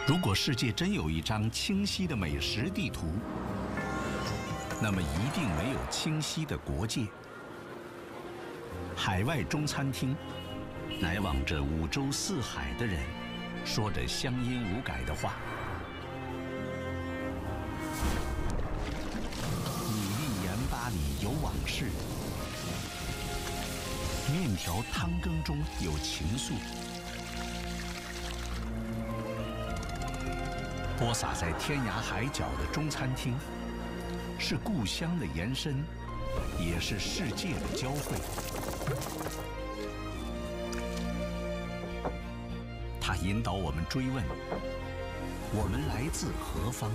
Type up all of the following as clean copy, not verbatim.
如果世界真有一张清晰的美食地图，那么一定没有清晰的国界。海外中餐厅，来往着五洲四海的人，说着乡音无改的话。米粒盐巴里有往事，面条汤羹中有情愫。播撒在天涯海角的中餐厅，是故乡的延伸，也是世界的交汇。它引导我们追问：我们来自何方？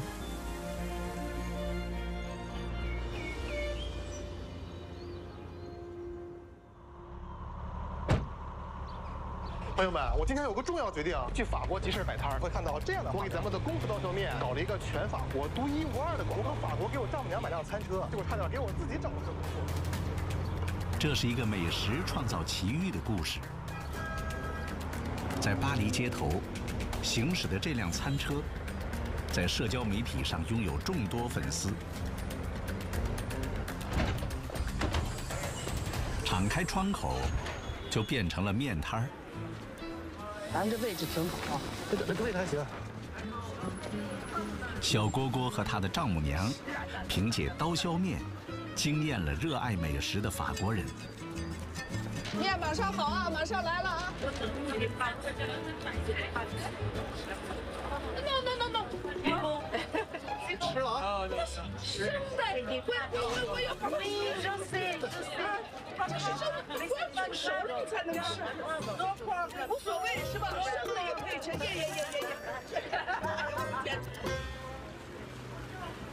朋友们，我今天有个重要决定，去法国集市摆摊会看到这样的。我给咱们的功夫刀削面搞了一个全法国独一无二的广告。我跟法国给我丈母娘买辆餐车，结果差点给我自己找了份工作。这是一个美食创造奇遇的故事。在巴黎街头行驶的这辆餐车，在社交媒体上拥有众多粉丝。敞开窗口，就变成了面摊儿。咱这位置挺好，这个位置还行。小蝈蝈和他的丈母娘，凭借刀削面，惊艳了热爱美食的法国人。面马上好啊，马上来了啊 ！No， 吃了啊！现在我有好没意思，这是快煮熟了才能吃，无所谓是吧？生的也可以吃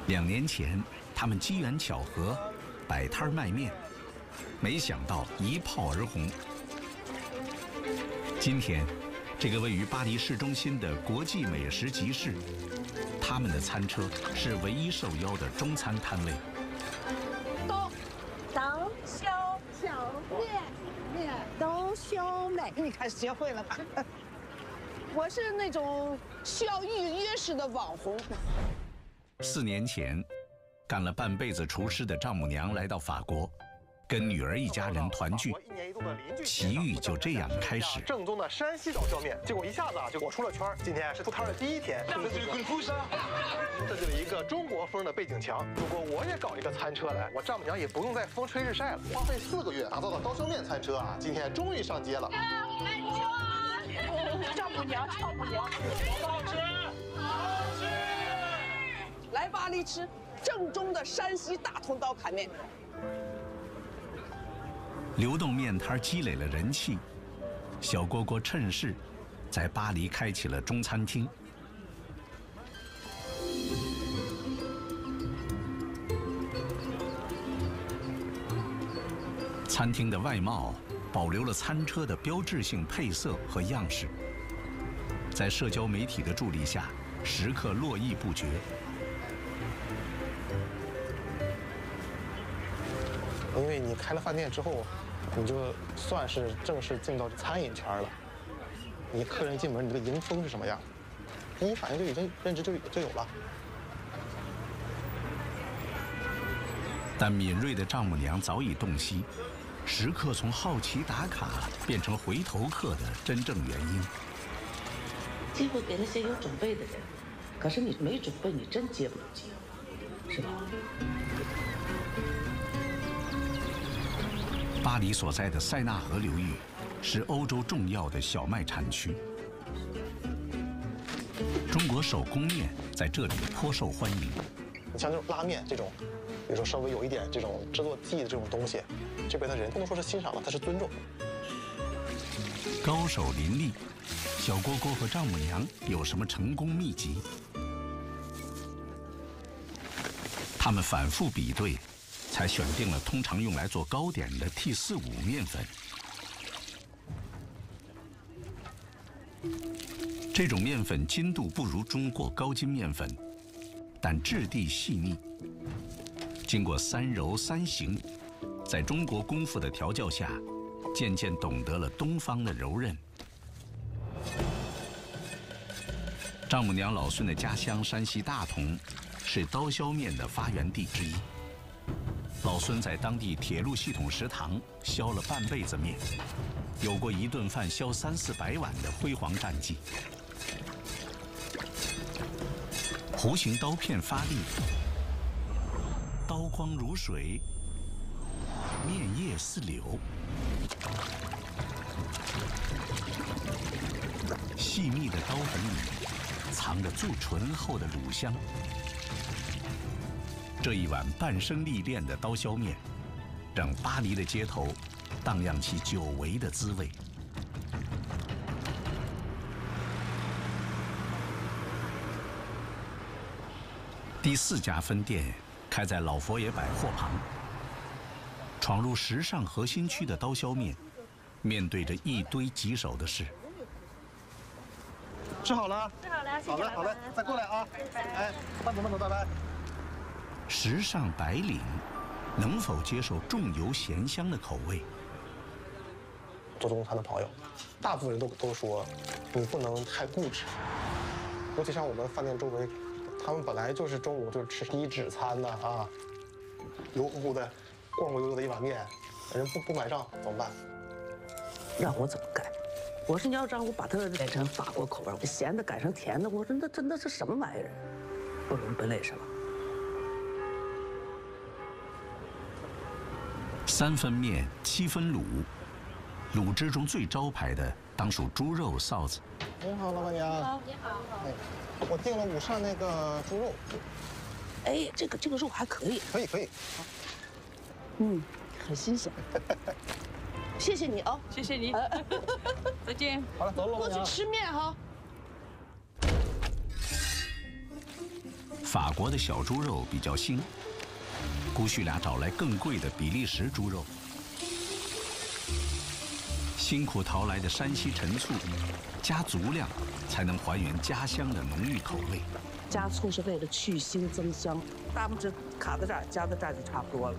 ，2年前，他们机缘巧合，摆摊卖面，没想到一炮而红。今天，这个位于巴黎市中心的国际美食集市，他们的餐车是唯一受邀的中餐摊位。刀削面，刀削面，你看学会了吧？我是那种需要预约式的网红。4年前，干了半辈子厨师的丈母娘来到法国，跟女儿一家人团聚，奇遇就这样开始。正宗的山西刀削面，结果一下子就火出了圈。今天是出摊的第1天，这就是一个中国风的背景墙。如果我也搞一个餐车来，我丈母娘也不用再风吹日晒了。花费4个月打造的刀削面餐车啊，今天终于上街了。丈母娘，好吃。来巴黎吃正宗的山西大铜刀砍面。流动面摊积累了人气，小蝈蝈趁势在巴黎开启了中餐厅。餐厅的外貌保留了餐车的标志性配色和样式，在社交媒体的助力下，食客络绎不绝。因为你开了饭店之后，你就算是正式进到餐饮圈了。你客人进门，你这个迎风是什么样？第一反应就已经认知就有了。但敏锐的丈母娘早已洞悉，食客从好奇打卡变成回头客的真正原因。机会给那些有准备的人，可是你没准备，你真接不住机会，是吧？巴黎所在的塞纳河流域是欧洲重要的小麦产区，中国手工面在这里颇受欢迎。你像这种拉面这种，比如说稍微有一点这种制作技艺的这种东西，这边的人不能说是欣赏了，他是尊重。高手林立，小蝈蝈和丈母娘有什么成功秘籍？他们反复比对，才选定了通常用来做糕点的 T45面粉。这种面粉筋度不如中国高筋面粉，但质地细腻。经过3揉3醒，在中国功夫的调教下，渐渐懂得了东方的柔韧。丈母娘老孙的家乡山西大同，是刀削面的发源地之一。老孙在当地铁路系统食堂削了半辈子面，有过一顿饭削300-400碗的辉煌战绩。弧形刀片发力，刀光如水，面液似柳，细密的刀痕里藏着最醇厚的卤香。这一碗半生历练的刀削面，让巴黎的街头荡漾起久违的滋味。第4家分店开在老佛爷百货旁。闯入时尚核心区的刀削面，面对着一堆棘手的事。吃好了？吃好了，谢谢。好嘞，好嘞，再过来啊！哎，慢走慢走，拜拜。时尚白领能否接受重油咸香的口味？做中餐的朋友，大部分人都说，你不能太固执。尤其像我们饭店周围，他们本来就是中午就是吃低脂餐的啊，油乎乎的，光乎悠悠的一碗面，人不买账怎么办？让我怎么改？我说你要让我把它改成法国口味，我咸的改成甜的，我说那是什么玩意儿？不伦不类是吧？3分面7分卤，卤汁中最招牌的当属猪肉臊子。你好，老板娘。好，你好。哎，我订了5扇那个猪肉。哎，这个肉还可以。可以。嗯，很新鲜。谢谢你啊，谢谢你。再见。好了，走了，老过板娘。去吃面哈。法国的小猪肉比较腥，姑婿俩找来更贵的比利时猪肉。辛苦淘来的山西陈醋，加足量才能还原家乡的浓郁口味。加醋是为了去腥增香，大拇指卡在这儿，夹在这儿就差不多了。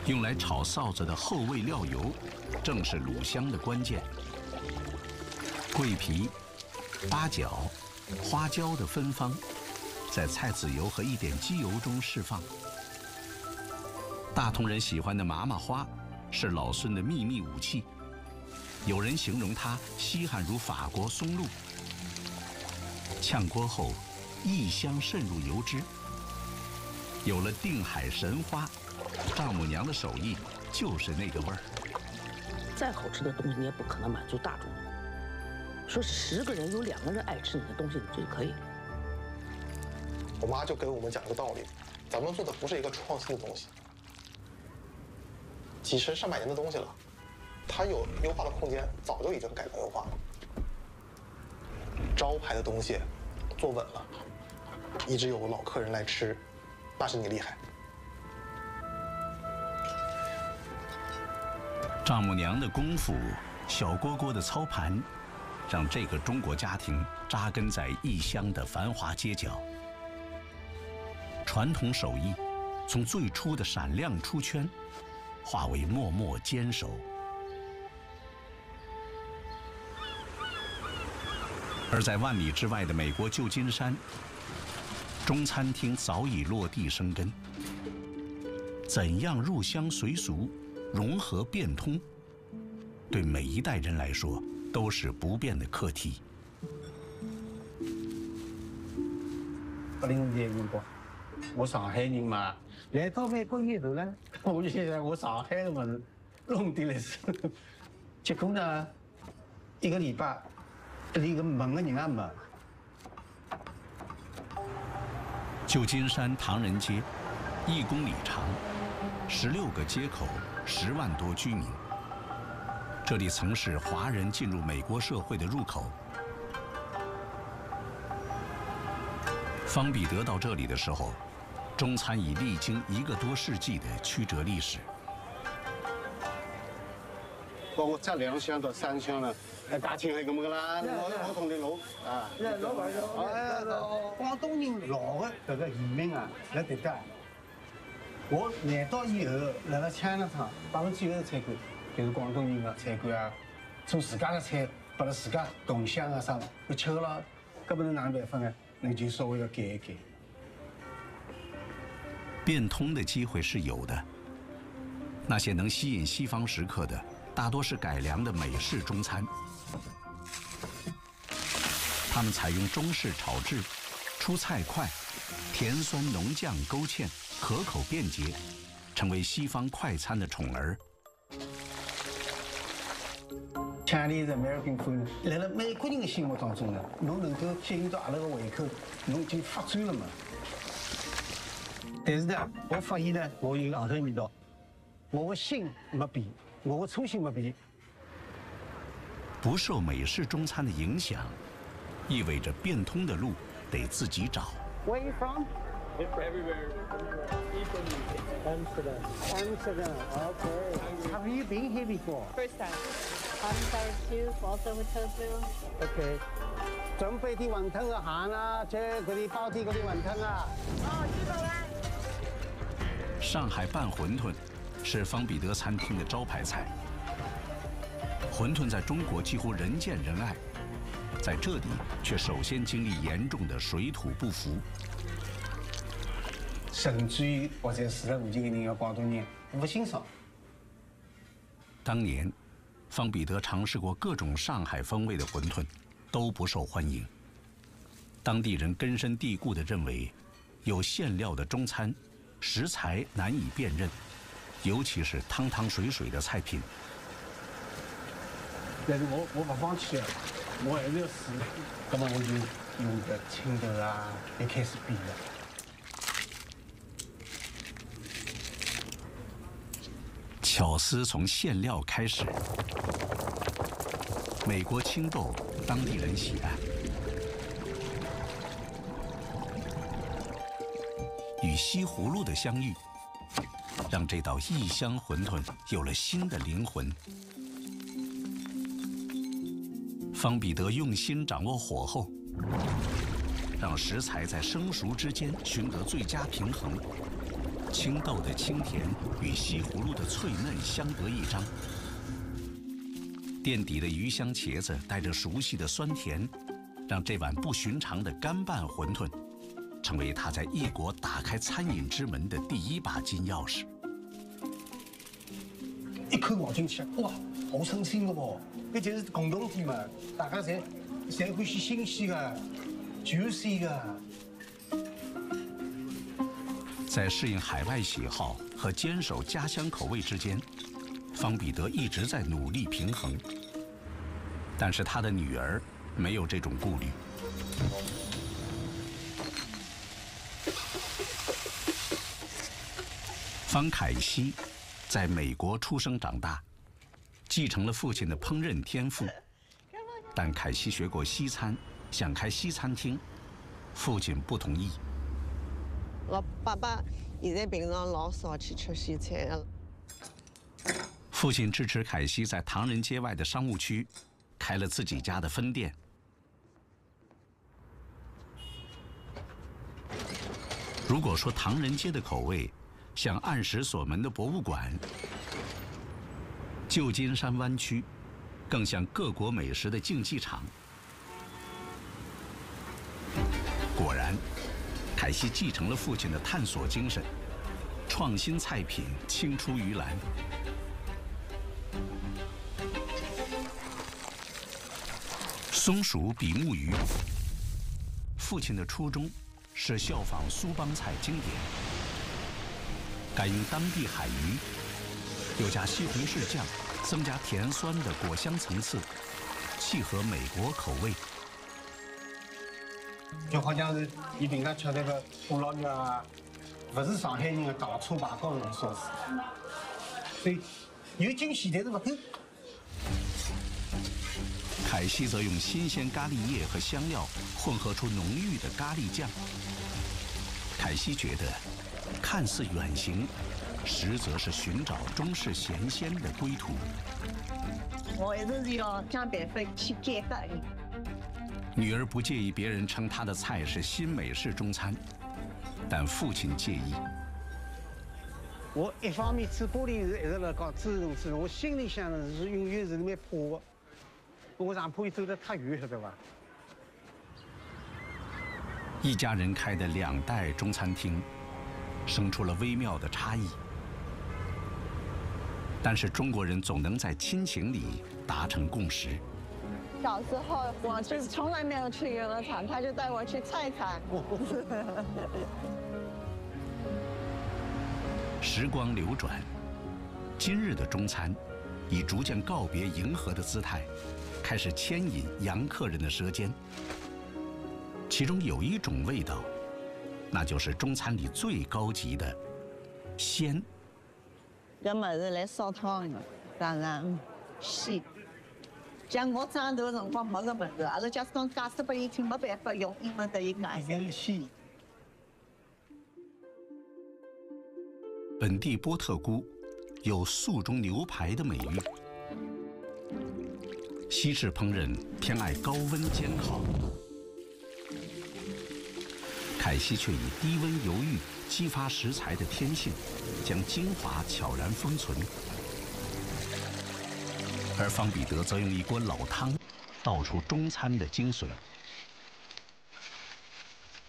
用来炒臊子的后味料油，正是卤香的关键。桂皮、八角、花椒的芬芳，在菜籽油和一点鸡油中释放。大同人喜欢的麻麻花，是老孙的秘密武器。有人形容它稀罕如法国松露。炝锅后，异香渗入油脂。有了定海神花，丈母娘的手艺就是那个味儿。再好吃的东西，你也不可能满足大众。说10个人有2个人爱吃你的东西，你就可以。我妈就给我们讲一个道理，咱们做的不是一个创新的东西，几十上百年的东西了，它有优化的空间，早就已经改革优化了。招牌的东西做稳了，一直有老客人来吃，那是你厉害。丈母娘的功夫，小锅锅的操盘，让这个中国家庭扎根在异乡的繁华街角。传统手艺从最初的闪亮出圈，化为默默坚守。而在万里之外的美国旧金山，中餐厅早已落地生根。怎样入乡随俗，融合变通，对每一代人来说都是不变的课题。80年嗰個，我上海人嘛，來到美國呢度咧，我現在我上海人弄啲嚟食，結果呢1個禮拜連個問嘅人也冇。舊金山唐人街1公里長，16個街口，10萬多居民。這裡曾是華人進入美國社會的入口。方彼得到這裡的時候，中餐已歷經1個多世紀的曲折歷史。我執2箱到3箱啦，價錢係咁噶啦，我同你攞啊。攞埋咗。廣東人攞嘅這個移民啊，來得得。我來到以後，來到Chinatown，他們主要的菜館就是廣東人嘅菜館啊，做自家嘅菜，把它自家动向啊啥不吃了，搿不能哪能办法呢？那就稍微要改一改。变通的机会是有的。那些能吸引西方食客的，大多是改良的美式中餐。他们采用中式炒制，出菜快，甜酸浓酱勾芡，可口便捷，成为西方快餐的宠儿。Chinese American food， 来了美国人的心目当中呢，侬能够吸引到阿拉个胃口，侬已经发展了嘛。但是呢，我发现呢，我有后头味道，我的心没变，我的初心没变。不受美式中餐的影响，意味着变通的路得自己找。Where are you from? Everywhere. Amsterdam. Amsterdam. Okay. Have you been here before? First time. I'm sorry too. Also with tofu. Okay. 準備啲雲吞嘅餡啦，即係嗰啲包啲嗰啲雲吞啊。哦，知道啦。上海拌馄饨是方彼得餐厅的招牌菜。馄饨在中国几乎人见人爱，在这里却首先经历严重的水土不服。甚至於或者住喺附近嘅人有廣東人不欣賞。當年，方彼得嘗試過各種上海風味的馄饨，都不受歡迎。當地人根深蒂固地認為，有餡料的中餐，食材難以辨認，尤其是湯湯水水的菜品。但是我不放棄啊，我還是要試。咁麼我就用個青豆啊，一開始變了。巧思從餡料開始。美國青豆，當地人喜愛。與西葫蘆的相遇，讓這道異鄉馄饨有了新的靈魂。方彼得用心掌握火候，讓食材在生熟之間尋得最佳平衡。青豆的清甜與西葫蘆的脆嫩相得益彰。墊底的魚香茄子帶着熟悉的酸甜，讓這碗不尋常的乾拌馄饨成為他在異國打開餐飲之門的第一把金鑰匙。一口咬進去，哇，好新鮮嘅喎！呢就是共同點嘛，大家侪歡喜新鮮嘅、juicy 嘅。在適應海外喜好和堅守家鄉口味之間，方彼得一直在努力平衡。但是他的女兒沒有這種顧慮。方凱西在美國出生長大，繼承了父親的烹飪天賦。但凱西學過西餐，想開西餐廳，父親不同意。我爸爸現在平常老少去吃西餐了。父親支持凱西在唐人街外的商務區開了自己家的分店。如果說唐人街的口味像暗石鎖門的博物館，舊金山灣區更像各國美食的競技場。果然，凱西繼承了父親的探索精神，創新菜品青出於藍。松鼠比目魚，父親的初衷是效仿蘇幫菜經典，改用當地海魚，又加西紅柿醬，增加甜酸的果香層次，契合美國口味。就好像是伊平常吃那个胡辣肉啊，不是上海人的糖醋排骨那种sauce，所以有惊喜，但是不够。凱西則用新鮮咖喱葉和香料混合出濃郁的咖喱醬。凱西覺得，看似遠行，實則是尋找中式鹹鮮的歸途。我一直是要想辦法去改革。女兒不介意別人稱她的菜是新美式中餐，但父親介意。我一方面嘴巴里是一直辣講注重，我心里想的是永遠是蠻怕的。不过上坡走得太远，晓得吧？一家人开的2代中餐厅，生出了微妙的差异。但是中国人总能在亲情里达成共识。小时候我是从来没有去游乐场，他就带我去菜场。时光流转，今日的中餐以逐渐告别迎合的姿态，开始牵引洋客人的舌尖。其中有一种味道，那就是中餐里最高级的鲜。搿物事来烧汤的，当然鲜。像我长大辰光没搿物事，阿拉假使讲解释拨伊听，没办法用英文对伊解释。鲜。本地波特菇有素中牛排的美誉。西式烹饪偏爱高温煎烤，凯西却以低温油浴激发食材的天性，将精华悄然封存。而方彼得则用一锅老汤道出中餐的精髓。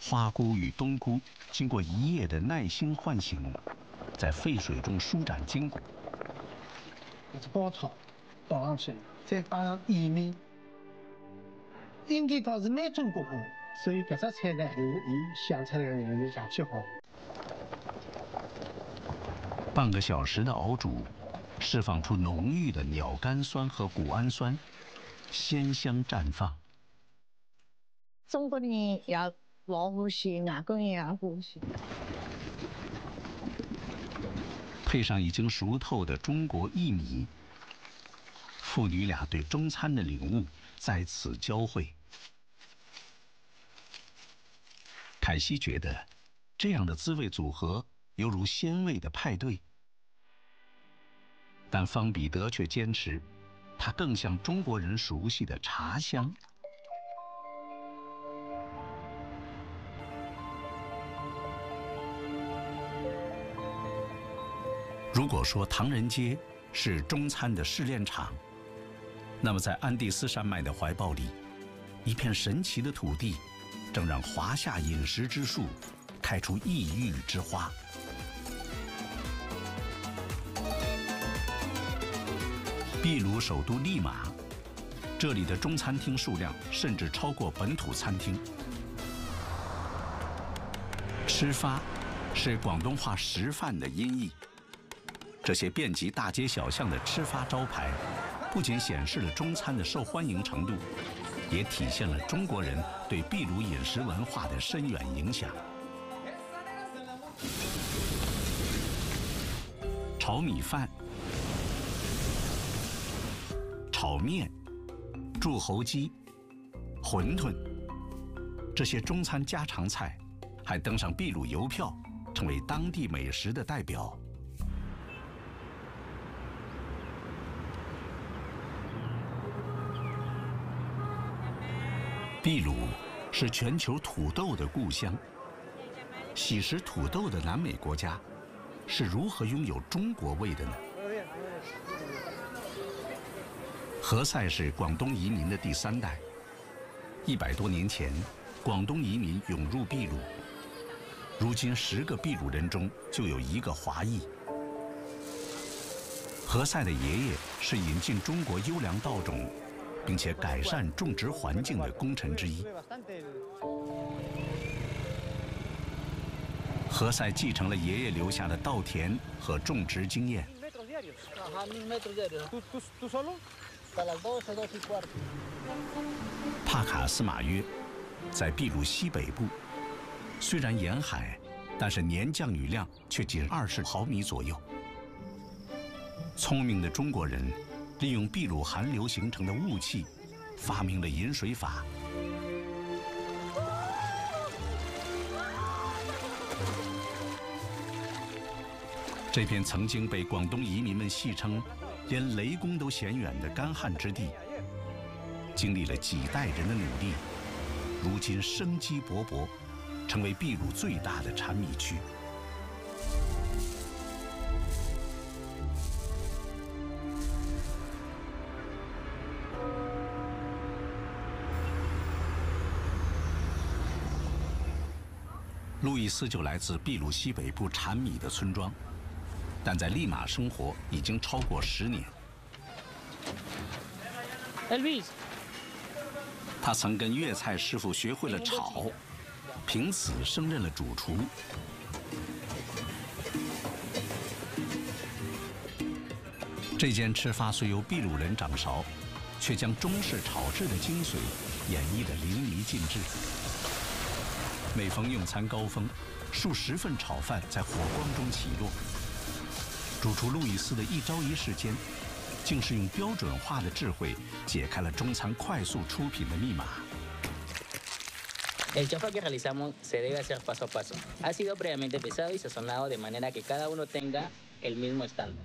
花菇与冬菇经过1夜的耐心唤醒，在沸水中舒展筋骨。是煲汤倒上去，再放上薏米。薏米汤是蛮中国风，所以搿只菜呢，伊想出来的人是上去好。半个小时的熬煮，释放出浓郁的鸟苷酸和谷氨酸，鲜香绽放。中国人也老欢喜，外国人也欢喜。配上已经熟透的中国薏米，父女俩对中餐的领悟在此交汇。凯西觉得，这样的滋味组合犹如鲜味的派对。但方彼得却坚持，它更像中国人熟悉的茶香。如果说唐人街是中餐的试炼场，那么在安第斯山脉的怀抱里，一片神奇的土地，正让华夏饮食之树开出异域之花。秘鲁首都利马，这里的中餐厅数量甚至超过本土餐厅。吃发是广东话食饭的音译。这些遍及大街小巷的吃发招牌，不仅显示了中餐的受欢迎程度，也体现了中国人对秘鲁饮食文化的深远影响。炒米饭、炒面、柱侯鸡、馄饨，这些中餐家常菜还登上秘鲁邮票，成为当地美食的代表。秘鲁是全球土豆的故乡。喜食土豆的南美国家是如何拥有中国味的呢？何塞是广东移民的第3代。100多年前，广东移民涌入秘鲁，如今10个秘鲁人中就有1个华裔。何塞的爷爷是引进中国优良稻种，并且改善种植环境的功臣之一。何塞继承了爷爷留下的稻田和种植经验。帕卡斯马约在秘鲁西北部，虽然沿海，但是年降雨量却仅20毫米左右。聪明的中国人利用秘鲁寒流形成的雾气，发明了饮水法。这片曾经被广东移民们戏称连雷公都嫌远的干旱之地，经历了几代人的努力，如今生机勃勃，成为秘鲁最大的产米区。路易斯就来自秘鲁西北部产米的村庄，但在利马生活已经超过10年。他曾跟粤菜师傅学会了炒，凭此升任了主厨。这间吃法虽由秘鲁人掌勺，却将中式炒制的精髓演绎得淋漓尽致。每逢用餐高峰，数十份炒饭在火光中起落。主厨路易斯的一招一式间，竟是用标准化的智慧解开了中餐快速出品的密码。El chofá que realizamos se debe hacer paso a paso. Ha sido previamente pesado y sazonado de manera que cada uno tenga el mismo estándar.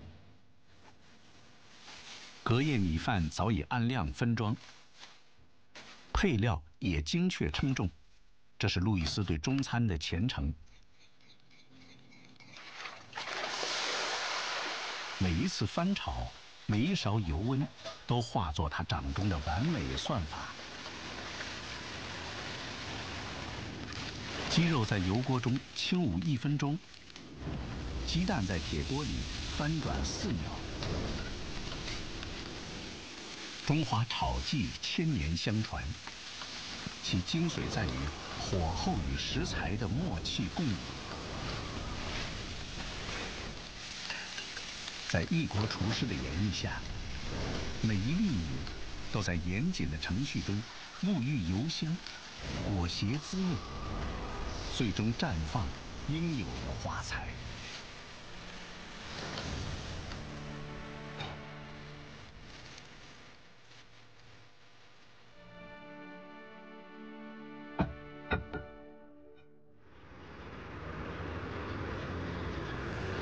隔夜米饭早已按量分装，配料也精确称重，这是路易斯对中餐的虔诚。每一次翻炒，每一勺油温，都化作他掌中的完美算法。鸡肉在油锅中轻捂1分钟，鸡蛋在铁锅里翻转4秒。中华炒技1000年相传，其精髓在于火候与食材的默契共舞。在异国厨师的演绎下，每一粒米都在严谨的程序中沐浴油香，裹挟滋润，最终绽放应有的花彩。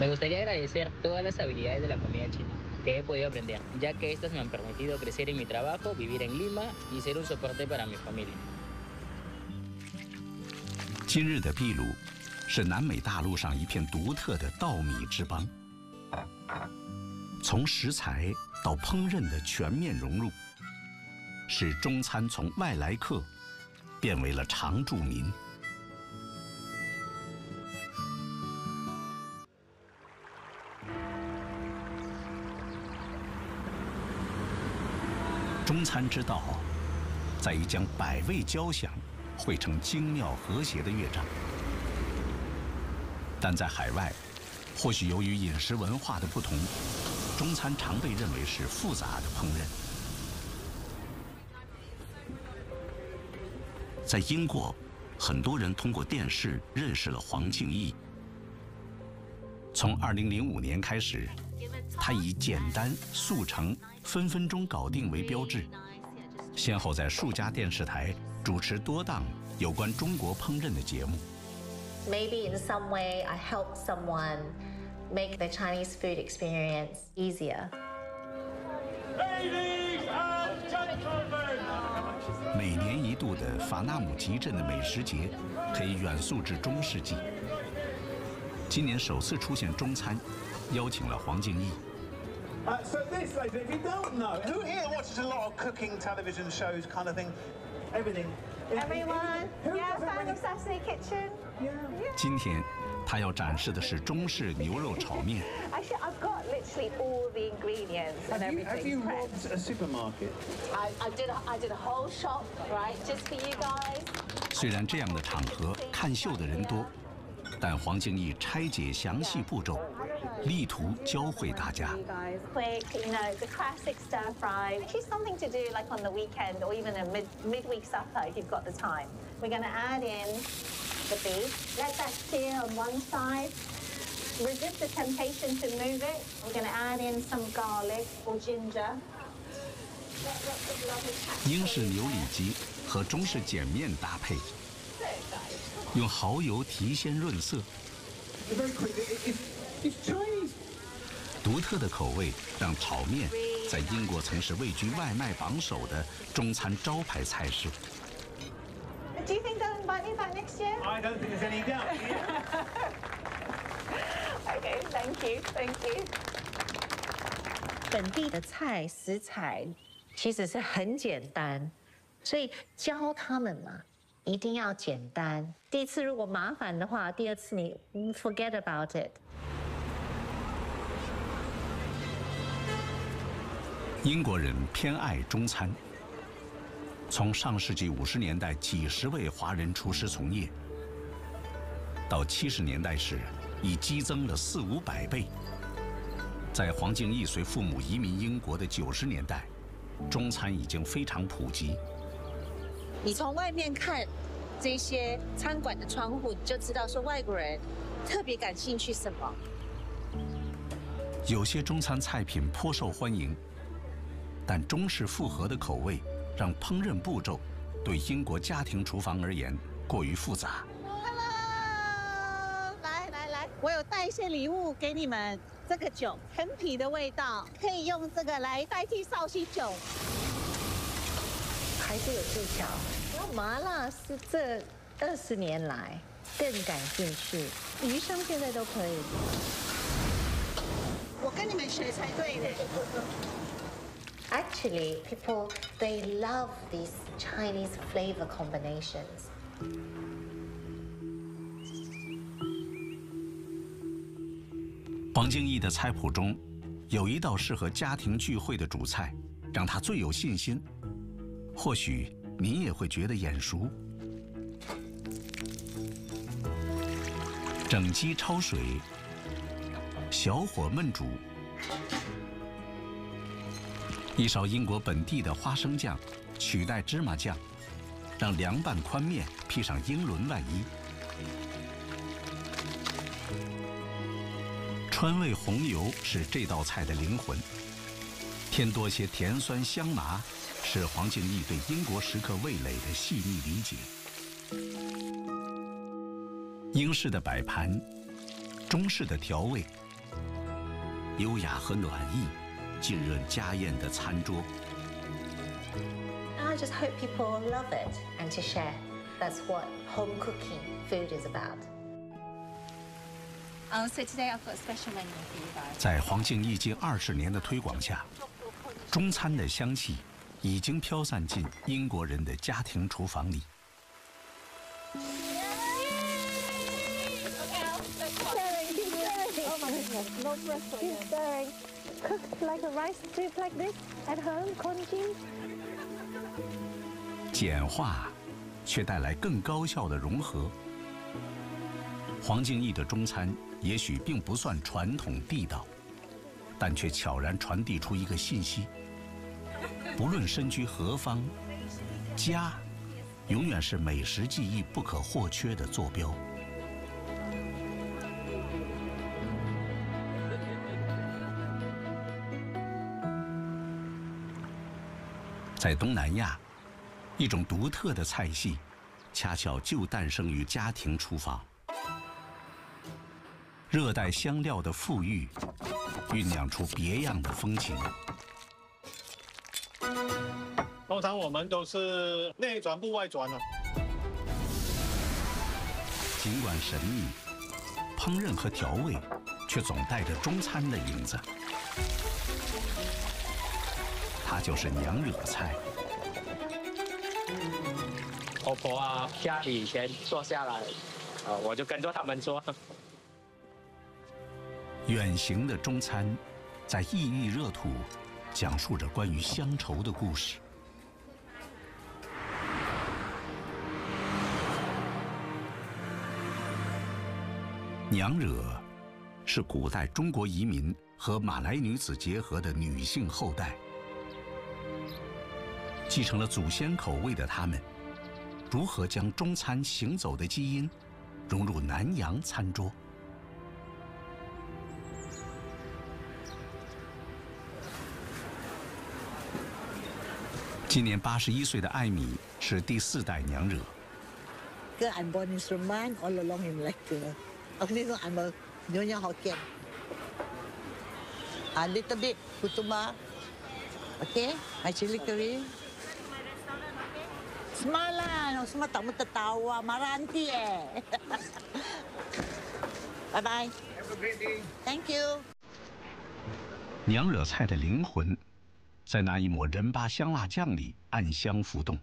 Me gustaría agradecer todas las habilidades de la comida china que he podido aprender, ya que estas me han permitido crecer en mi trabajo, vivir en Lima y ser un soporte para mi familia. 今日的秘鲁是南美大陆上一片独特的稻米之邦，从食材到烹饪的全面融入，使中餐从外来客变为了常住民。中餐之道，在于将百味交响汇成精妙和谐的乐章。但在海外，或许由于饮食文化的不同，中餐常被认为是复杂的烹饪。在英国，很多人通过电视认识了黄敬义。从2005年开始，他以简单速成、分分钟搞定为标志，先后在数家电视台主持多档有关中国烹饪的节目。Maybe in some way I helped someone make the Chinese food experience easier. Ladies and gentlemen， 每年一度的法纳姆集镇的美食节，可以远溯至中世纪。今年首次出现中餐，邀请了黄敬义。So this, ladies, if you don't know, who here watches a lot of cooking television shows, kind of thing, everything? Everyone? Yeah, fan of Saturday Kitchen? Yeah. 今天，他要展示的是中式牛肉炒面。Actually, I've got literally all the ingredients and everything. Have you robbed a supermarket? I did a whole shop, right, just for you guys. 虽然这样的场合看秀的人多，但黄敬义拆解详细步骤，力图教会大家。Quick, you know, the classic stir fry. Actually, something to do like on the weekend or even a midweek supper if you've got the time. We're going to add in the beef. Let that sear on one side. Resist the temptation to move it. We're going to add in some garlic or ginger. 英式牛里脊和中式碱面搭配，用蚝油提鲜润色。独特的口味让炒面在英国曾是位居外卖榜首的中餐招牌菜式。Do you think they'll invite me back next year? I don't think there's any doubt. Okay, thank you, thank you. 本地的菜食材其实是很简单，所以教他们嘛，一定要简单。第一次如果麻烦的话，第二次你 forget about it。英国人偏爱中餐。从上世纪50年代几十位华人厨师从业，到70年代时已激增了400-500倍。在黄敬义随父母移民英国的90年代，中餐已经非常普及。你从外面看这些餐馆的窗户，你就知道说外国人特别感兴趣什么。有些中餐菜品颇受欢迎，但中式复合的口味让烹饪步骤对英国家庭厨房而言过于复杂。Hello， 来，我有带一些礼物给你们。这个酒陈皮的味道，可以用这个来代替绍兴酒。还是有技巧。麻辣是这20年来更感兴趣，鱼生现在都可以。我跟你们学才对的。Actually, people, they love these Chinese flavor combinations. 黄敬义的菜谱中，有一道适合家庭聚会的主菜，让他最有信心。或许你也会觉得眼熟。整鸡焯水，小火焖煮。一勺英国本地的花生酱，取代芝麻酱，让凉拌宽面披上英伦外衣。川味红油是这道菜的灵魂，添多些甜酸香麻，是黄敬义对英国食客味蕾的细腻理解。英式的摆盘，中式的调味，优雅和暖意，浸润家宴的餐桌。I just hope people love it and to share. That's what home cooking food is about. So today I've got a special menu for you guys. 在黄敬义近20年的推广下，中餐的香气已经飘散进英国人的家庭厨房里。No pressure. Keep stirring. Cook like a rice soup like this at home, congee. 简化，却带来更高效的融合。黄敬义的中餐也许并不算传统地道，但却悄然传递出一个信息：不论身居何方，家永远是美食记忆不可或缺的坐标。在东南亚，一种独特的菜系，恰巧就诞生于家庭厨房。热带香料的馥郁，酝酿出别样的风情。通常我们都是内转不外转的。尽管神秘，烹饪和调味却总带着中餐的影子。它就是娘惹菜。婆婆啊，家里以前做下来，我就跟着他们做。远行的中餐，在异域热土，讲述着关于乡愁的故事。娘惹是古代中国移民和马来女子结合的女性后代，继承了祖先口味的他们，如何将中餐行走的基因融入南洋餐桌？今年81岁的艾米是第4代娘惹。I'm born in Seraman, all along in Malacca. Only though I'm a Nyonya Hokkien. A little bit Putuba. Okay, my chili curry. Semalam, semua tak mau tertawa, marah nanti Bye bye. Have a great day. Thank you. 娘惹菜的灵魂，在那一抹仁巴香辣酱里暗香浮动。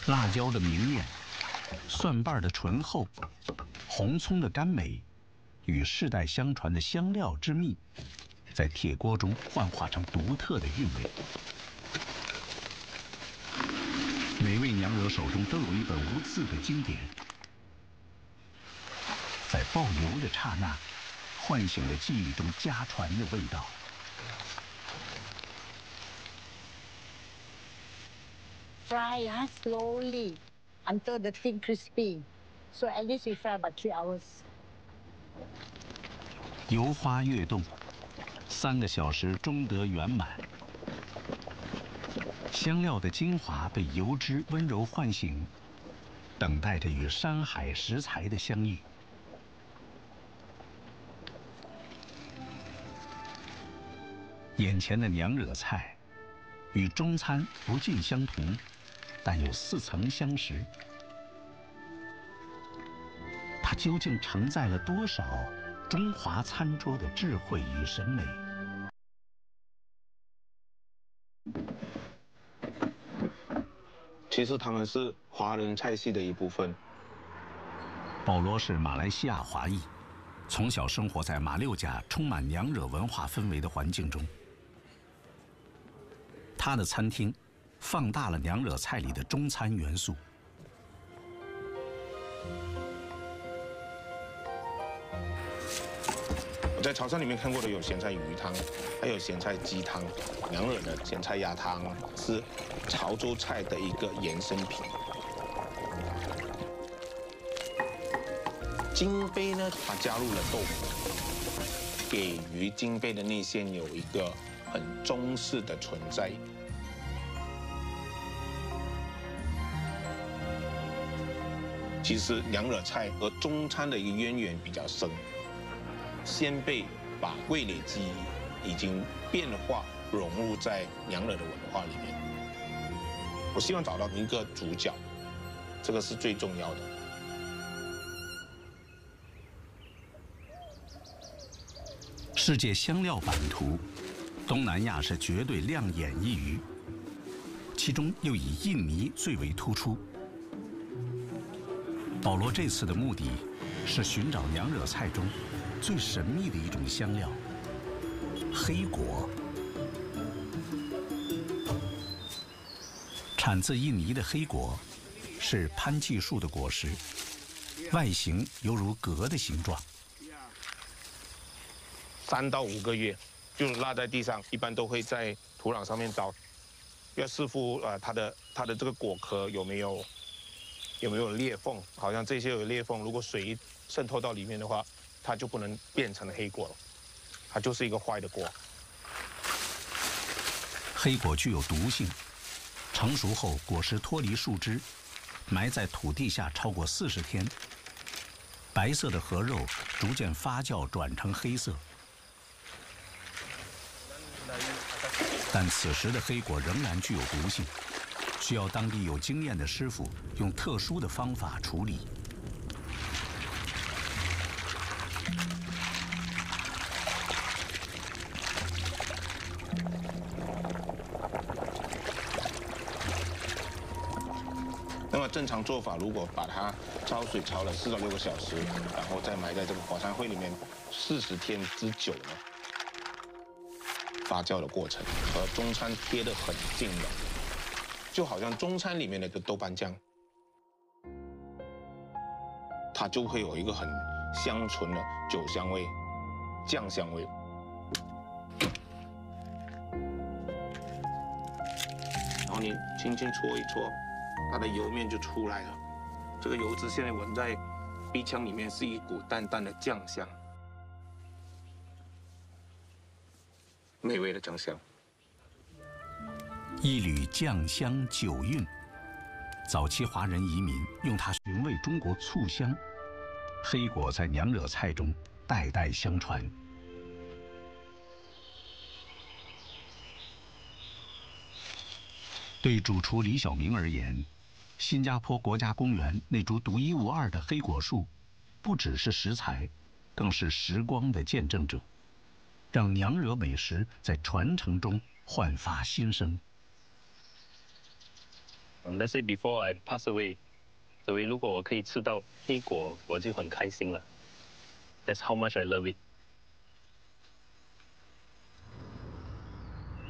辣椒的明艳，蒜瓣的醇厚，红葱的甘美，与世代相传的香料之蜜，在铁锅中幻化成独特的韵味。每位娘惹手中都有一本无字的经典，在爆油的刹那，唤醒了记忆中家传的味道。Fry slowly until the thing crispy. So at least we fry about 3 hours. 油花跃动，3个小时终得圆满。香料的精华被油脂温柔唤醒，等待着与山海食材的相遇。眼前的娘惹菜，与中餐不尽相同，但有似曾相识。它究竟承载了多少中华餐桌的智慧与审美？其实他们是华人菜系的一部分。保罗是马来西亚华裔，从小生活在马六甲充满娘惹文化氛围的环境中。他的餐厅放大了娘惹菜里的中餐元素。我在潮汕里面看过的有咸菜鱼汤，还有咸菜鸡汤，娘惹的咸菜鸭汤是潮州菜的一个衍生品。金杯呢，它加入了豆腐，给予金杯的内馅有一个很中式的存在。其实娘惹菜和中餐的一个渊源比较深。先辈把味蕾记忆已经变化融入在娘惹的文化里面。我希望找到一个主角，这个是最重要的。世界香料版图，东南亚是绝对亮眼一隅，其中又以印尼最为突出。保罗这次的目的是寻找娘惹菜中最神秘的一种香料——黑果。产自印尼的黑果是潘济树的果实，外形犹如葛的形状。3到5个月就落在地上，一般都会在土壤上面找，要视乎它的这个果壳有没有裂缝，好像这些有裂缝，如果水一渗透到里面的话，它就不能变成黑果了，它就是一个坏的果。黑果具有毒性，成熟后果实脱离树枝，埋在土地下超过40天，白色的核肉逐渐发酵转成黑色。但此时的黑果仍然具有毒性，需要当地有经验的师傅用特殊的方法处理。那么正常做法，如果把它焯水焯了4到6个小时，然后再埋在这个火山灰里面40天之久呢，发酵的过程和中餐贴得很近的，就好像中餐里面的豆瓣酱，它就会有一个很香醇的酒香味、酱香味。然后你轻轻搓一搓，它的油面就出来了。这个油脂现在闻在鼻腔里面是一股淡淡的酱香。美味的酱香，一缕酱香酒韵。早期华人移民用它寻味中国醋香，黑果在娘惹菜中代代相传。对主厨李小明而言，新加坡国家公园那株独一无二的黑果树，不只是食材，更是时光的见证者。让娘惹美食在传承中焕发新生。Let's say before I pass away， 所以如果我可以吃到黑果，我就很开心了。That's how much I love it。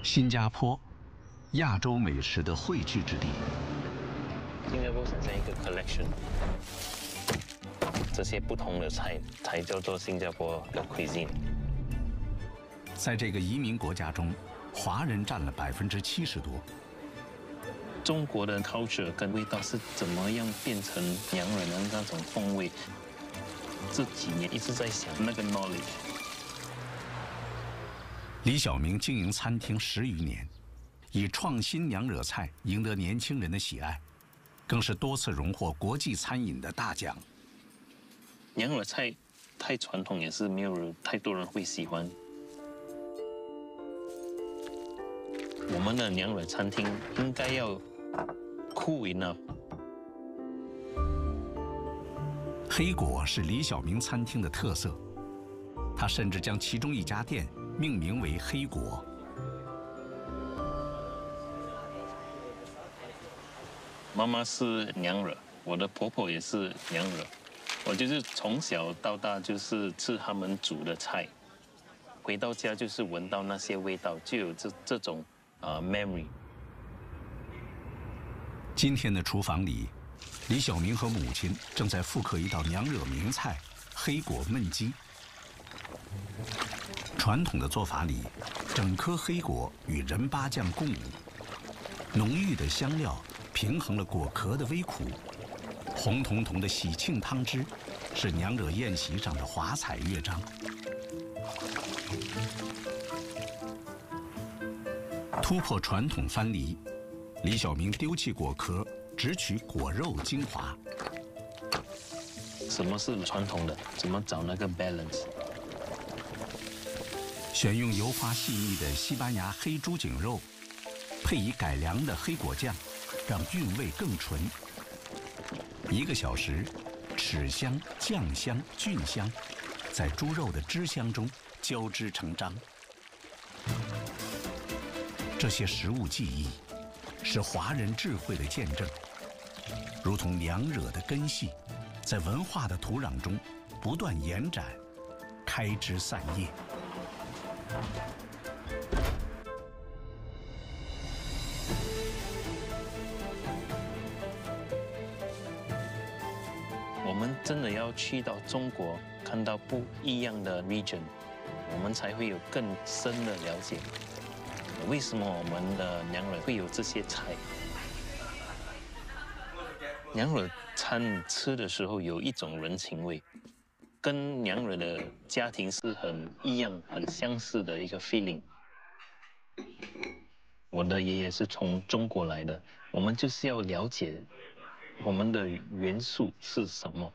新加坡，亚洲美食的汇聚之地。新加坡产生一个 collection， 这些不同的菜才叫做新加坡的 cuisine。在这个移民国家中，华人占了70%多。中国的 culture 跟味道是怎么样变成洋人的那种风味？这几年一直在想那个 knowledge。李小明经营餐厅10余年，以创新娘惹菜赢得年轻人的喜爱，更是多次荣获国际餐饮的大奖。娘惹菜太传统，也是没有太多人会喜欢。我们的娘惹餐厅应该要 cool enough。黑果是李小明餐厅的特色，他甚至将其中一家店命名为黑果。妈妈是娘惹，我的婆婆也是娘惹，我就是从小到大就是吃他们煮的菜，回到家就是闻到那些味道，就有这种memory。今天的厨房里，李小明和母亲正在复刻一道娘惹名菜——黑果焖鸡。传统的做法里，整颗黑果与仁八酱共舞，浓郁的香料平衡了果壳的微苦，红彤彤的喜庆汤汁是娘惹宴席上的华彩乐章。突破传统藩篱，李小明丢弃果壳，只取果肉精华。什么是传统的？怎么找那个 balance？ 选用油花细腻的西班牙黑猪颈肉，配以改良的黑果酱，让韵味更纯。1个小时，豉香、酱香、菌香，在猪肉的汁香中交织成章。这些食物技艺，是华人智慧的见证，如同娘惹的根系，在文化的土壤中不断延展，开枝散叶。我们真的要去到中国，看到不一样的 region， 我们才会有更深的了解，为什么我们的娘惹会有这些菜。娘惹餐吃的时候有一种人情味，跟娘惹的家庭是很一样、很相似的一个 feeling。我的爷爷是从中国来的，我们就是要了解我们的元素是什么。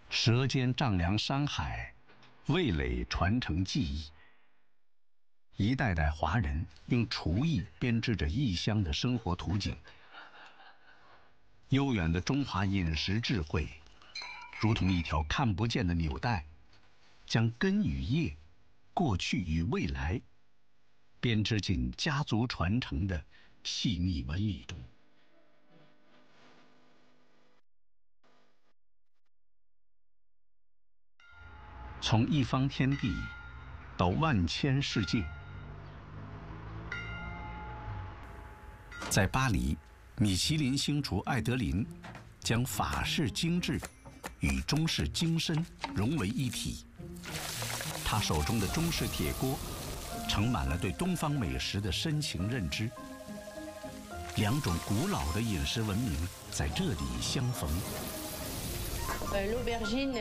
舌尖丈量山海，味蕾传承技艺。一代代华人用厨艺编织着异乡的生活图景。悠远的中华饮食智慧，如同一条看不见的纽带，将根与叶、过去与未来编织进家族传承的细腻纹理中。从一方天地到万千世界，在巴黎，米其林星厨艾德林将法式精致与中式精深融为一体。他手中的中式铁锅，盛满了对东方美食的深情认知。2种古老的饮食文明在这里相逢。L'aubergine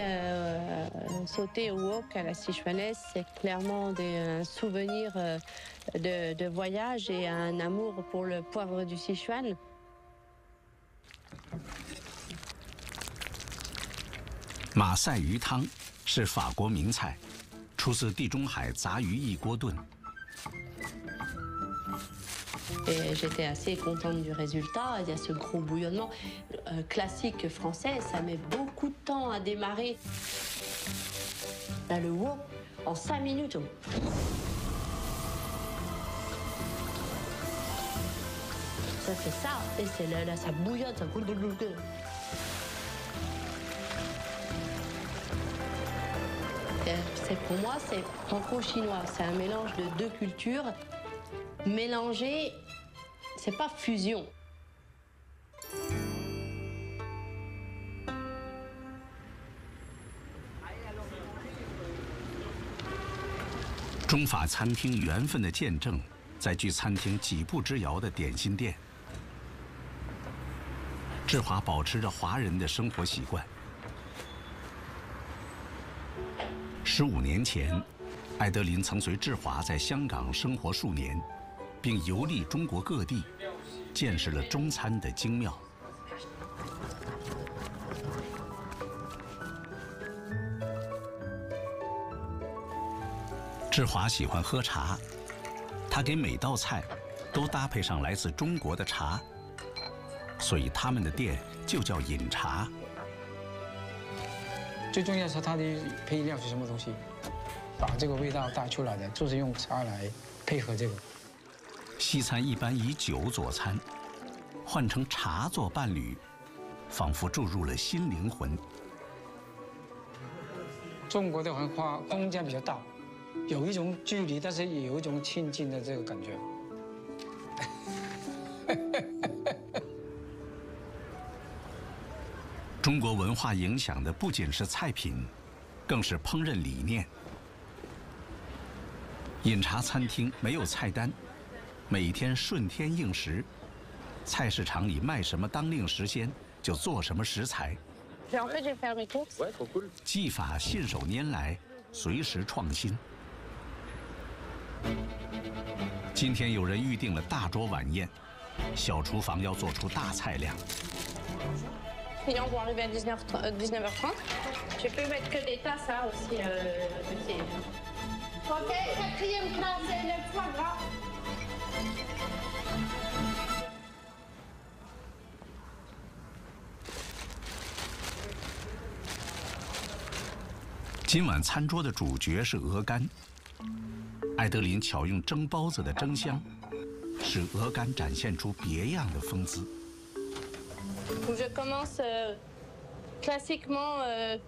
sautée au wok à la sichuanaise, c'est clairement un souvenir de voyage et un amour pour le poivre du Sichuan. 马赛鱼汤是法国名菜，出自地中海杂鱼一锅炖。Et j'étais assez contente du résultat. Il y a ce gros bouillonnement classique français. Ça met beaucoup de temps à démarrer. Là, le wok, en 5 minutes. ça fait ça, et c'est là, ça bouillonne, ça coule. Pour moi, c'est franco-chinois. C'est un mélange de deux cultures. Mélanger, c'est pas fusion. 中法餐厅缘分的见证，在距餐厅几步之遥的点心店。志华保持着华人的生活习惯。15年前，艾德琳曾随志华在香港生活数年，并游历中国各地，见识了中餐的精妙。 志华喜欢喝茶，他给每道菜都搭配上来自中国的茶，所以他们的店就叫饮茶。最重要是它的配料是什么东西，把这个味道带出来的，就是用茶来配合这个。西餐一般以酒佐餐，换成茶做伴侣，仿佛注入了新灵魂。中国的文化空间比较大。 有一种距离，但是也有一种亲近的这个感觉。中国文化影响的不仅是菜品，更是烹饪理念。饮茶餐厅没有菜单，每天顺天应时，菜市场里卖什么当令时鲜就做什么食材。技法信手拈来，随时创新。 今天有人预定了大桌晚宴，小厨房要做出大菜量。Clients vont arriver à 19h30. Je peux mettre que des tasses hein, aussi. Ok, quatrième plat, c'est le foie gras. 今晚餐桌的主角是鹅肝。 艾德琳巧用蒸包子的蒸香，使鹅肝展现出别样的风姿。Je commence classiquement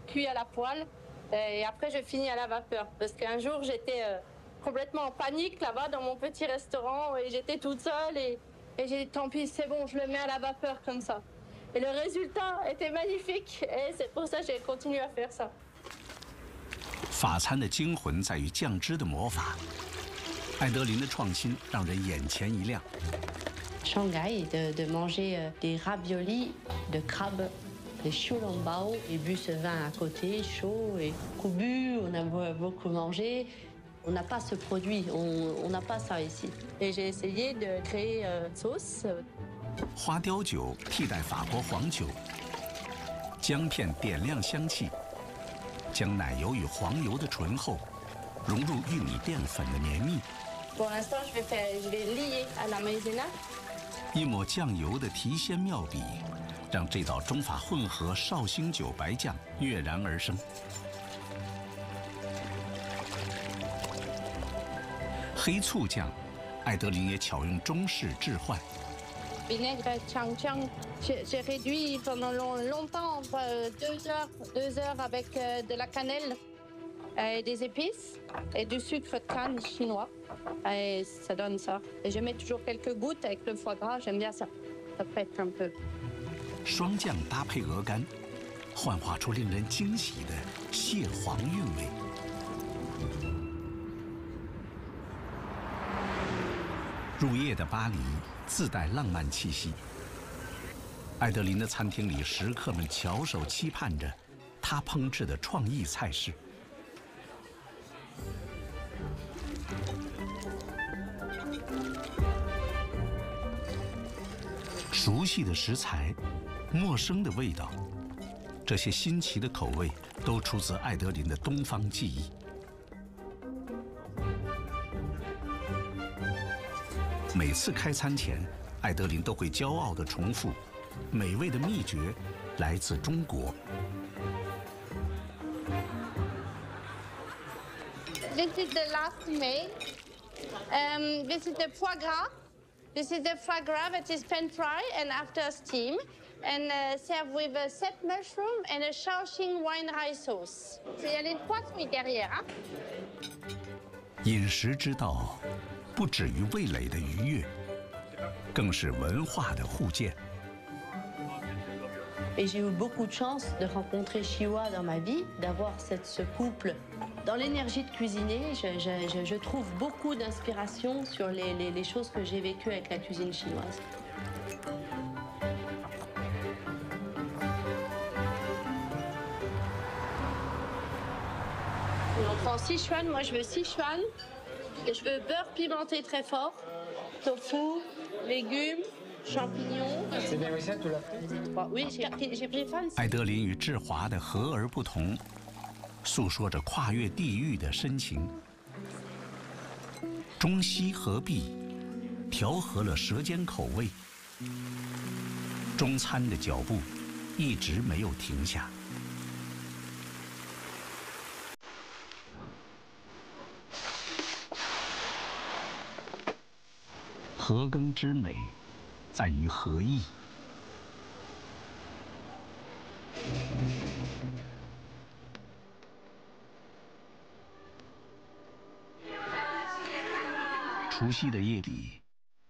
cuit à la poêle et après je finis à la vapeur parce qu'un jour j'étais complètement en panique là-bas dans mon petit restaurant et j'étais toute seule et j'ai dit tant pis c'est bon je le mets à la vapeur comme ça et le résultat était magnifique et c'est pour ça que j'ai continué à faire ça. 法餐的精魂在于酱汁的魔法，艾德琳的创新让人眼前一亮。Shanghai de manger des raviolis de crabe, des choulambao et bu ce vin à côté chaud et coubu, on a beaucoup mangé. On n'a pas ce produit, on n'a pas ça ici. Et j'ai essayé de créer sauce. 花雕酒替代法国黄酒，姜片点亮香气。 将奶油与黄油的醇厚融入玉米淀粉的绵密。Pour l'instant, je vais lier à la maïzena. 一抹酱油的提鲜妙笔，让这道中法混合绍兴酒白酱跃然而生。黑醋酱，艾德琳也巧用中式置换。 Vinaigre Chang Chang, j'ai réduit pendant longtemps, 2 heures avec de la cannelle et des épices et du sucre de canne chinois. Et ça donne ça. Et je mets toujours quelques gouttes avec le foie gras, j'aime bien ça. Ça pète un peu. 双酱搭配鹅肝，幻化出令人惊喜的蟹黄韵味。入夜的巴黎。 自带浪漫气息。艾德琳的餐厅里，食客们翘首期盼着她烹制的创意菜式。熟悉的食材，陌生的味道，这些新奇的口味都出自艾德琳的东方记忆。 每次开餐前，艾德琳都会骄傲地重复：“美味的秘诀来自中国。” This is the last meal. This is the foie gras. This is the foie gras that is pan fry and after steam, and served with a set mushroom and a Shaoxing wine rice sauce. Il y a les 3 trucs derrière. 饮食之道，不止于味蕾的愉悦，更是文化的互鉴。 Et j'ai eu beaucoup de chance de rencontrer Chihua dans ma vie, d'avoir ce couple. Dans l'énergie de cuisiner, je trouve beaucoup d'inspiration sur les choses que j'ai vécues avec la cuisine chinoise. On prend Sichuan, moi je veux Sichuan, et je veux beurre pimenté très fort, tofu, légumes, champignons. C'est des recettes, tu l'as fait? Oui, j'ai pris fan. 艾德林与志华的和而不同，诉说着跨越地域的深情。中西合璧，调和了舌尖口味。中餐的脚步一直没有停下。和耕之美，在于合意。除夕的夜里，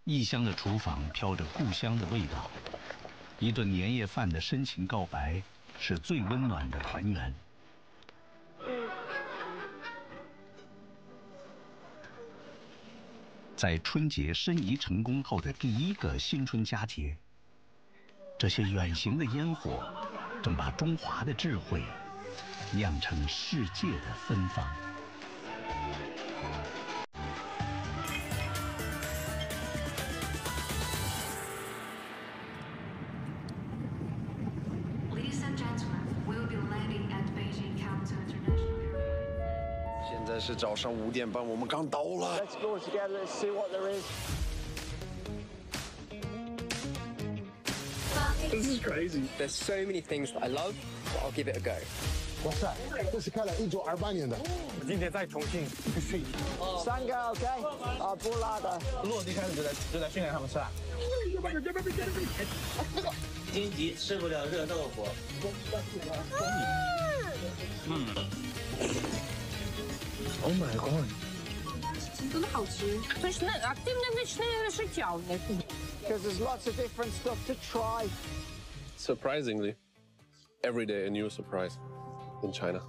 异乡的厨房飘着故乡的味道，一顿年夜饭的深情告白，是最温暖的团圆。在春节申遗成功后的第一个新春佳节，这些远行的烟火，正把中华的智慧酿成世界的芬芳。现在是早上5点半，我们刚到了。Let's go together. Let's see what there is. This is crazy. There's so many things that I love, but I'll give it a go. 哇塞，这是开了1928年的。我今天在重庆3个 OK， 不辣的。落地开始就在训练他们吃啊。荆棘吃不了热豆腐。Oh my god！ 真的好吃，最是那对面那个是饺子。Because there's lots of different stuff to try. Surprisingly, every day a new surprise in China.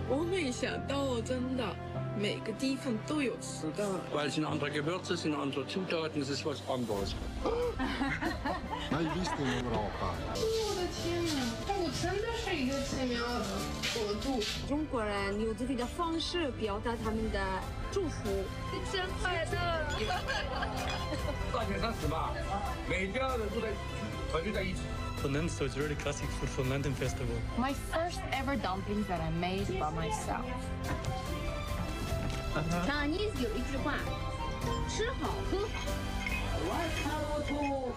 我没想到，真的，每个地方都有吃的。Weil es in anderer Gewürze sind, in anderen Zutaten, es ist was anderes. Mai visto in Europa. 我的天哪，我真的是一个奇妙的国度。中国人有自己的方式表达他们的祝福。真快乐！大年30吧，每家人都在团聚在一起。Funan, so it's really classic food for Lantern Festival. My first ever dumplings that I made by myself. Chinese 有一句话，吃好喝好。 Welcome to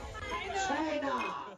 China.